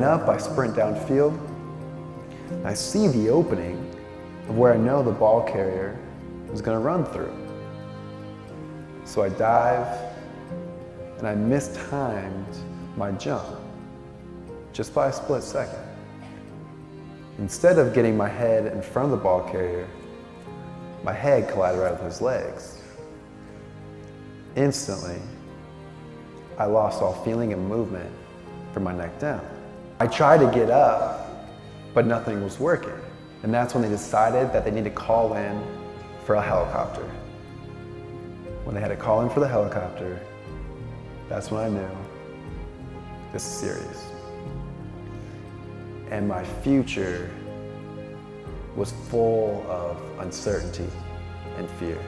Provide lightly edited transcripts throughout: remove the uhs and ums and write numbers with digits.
Standing up, I sprint downfield. I see the opening of where I know the ball carrier is going to run through. So I dive, and I mistimed my jump just by a split second. Instead of getting my head in front of the ball carrier, my head collided right with his legs. Instantly, I lost all feeling and movement from my neck down. I tried to get up, but nothing was working. And that's when they decided that they need to call in for a helicopter. When they had to call in for the helicopter, that's when I knew this is serious. And my future was full of uncertainty and fear.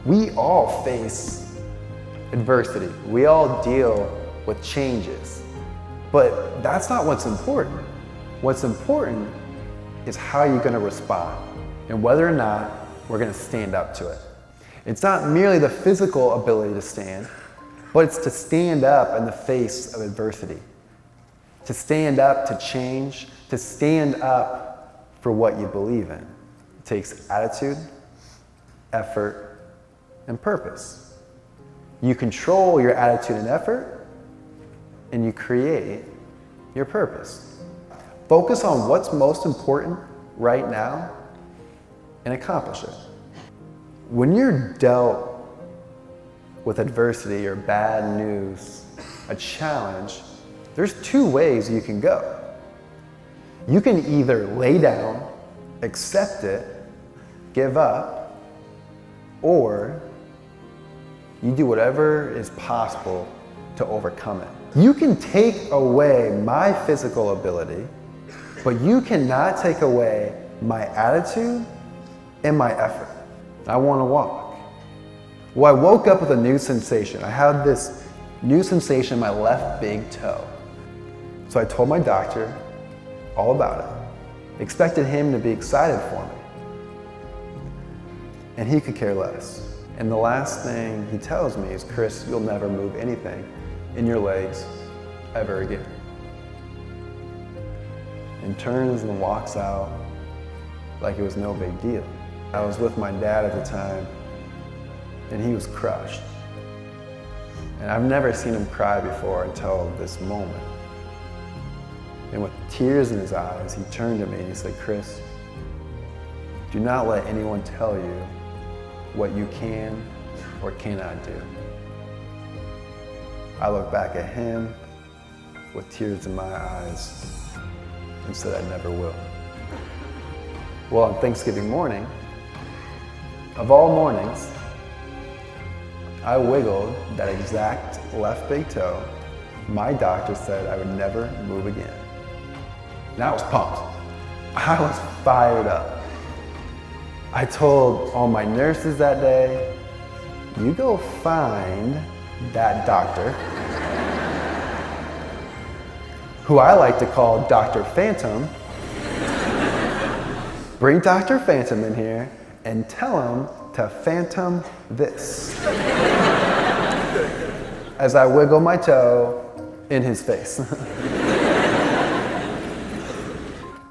We all face adversity. We all deal with changes. But that's not what's important. What's important is how you're going to respond and whether or not we're going to stand up to it. It's not merely the physical ability to stand, but it's to stand up in the face of adversity, to stand up to change, to stand up for what you believe in. It takes attitude, effort, and purpose. You control your attitude and effort, and you create your purpose. Focus on what's most important right now and accomplish it. When you're dealt with adversity or bad news, a challenge, there's two ways you can go. You can either lay down, accept it, give up, or you do whatever is possible to overcome it. You can take away my physical ability, but you cannot take away my attitude and my effort. I want to walk. Well, I woke up with a new sensation. I had this new sensation in my left big toe. So I told my doctor all about it. Expected him to be excited for me. And he could care less. And the last thing he tells me is, Chris, you'll never move anything in your legs ever again. And turns and walks out like it was no big deal. I was with my dad at the time, and he was crushed. And I've never seen him cry before until this moment. And with tears in his eyes, he turned to me and he said, Chris, do not let anyone tell you what you can or cannot do. I looked back at him with tears in my eyes and said I never will. Well, on Thanksgiving morning, of all mornings, I wiggled that exact left big toe. My doctor said I would never move again. And I was pumped. I was fired up. I told all my nurses that day, you go find that doctor, who I like to call Dr. Phantom. Bring Dr. Phantom in here and tell him to phantom this. As I wiggle my toe in his face.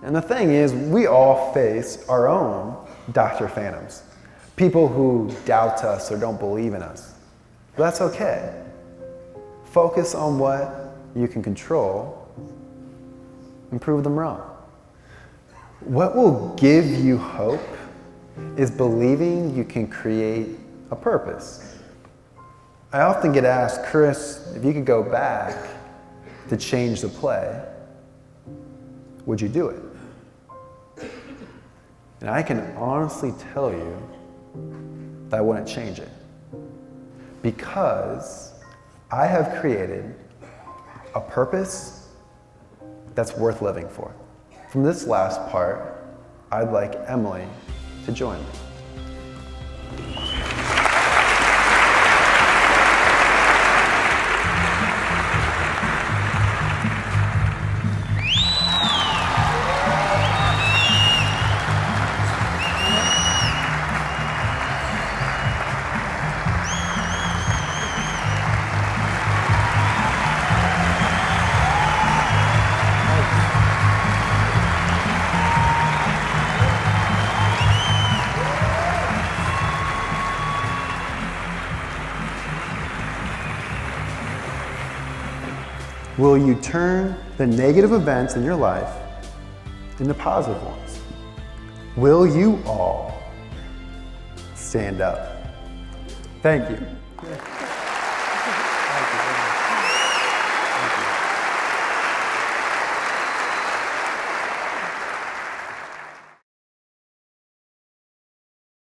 And the thing is, we all face our own Dr. Phantoms. People who doubt us or don't believe in us. But that's okay. Focus on what you can control and prove them wrong. What will give you hope is believing you can create a purpose. I often get asked, Chris, if you could go back to change the play, would you do it? And I can honestly tell you that I wouldn't change it. Because I have created a purpose that's worth living for. From this last part, I'd like Emily to join me. Will you turn the negative events in your life into positive ones? Will you all stand up? Thank you.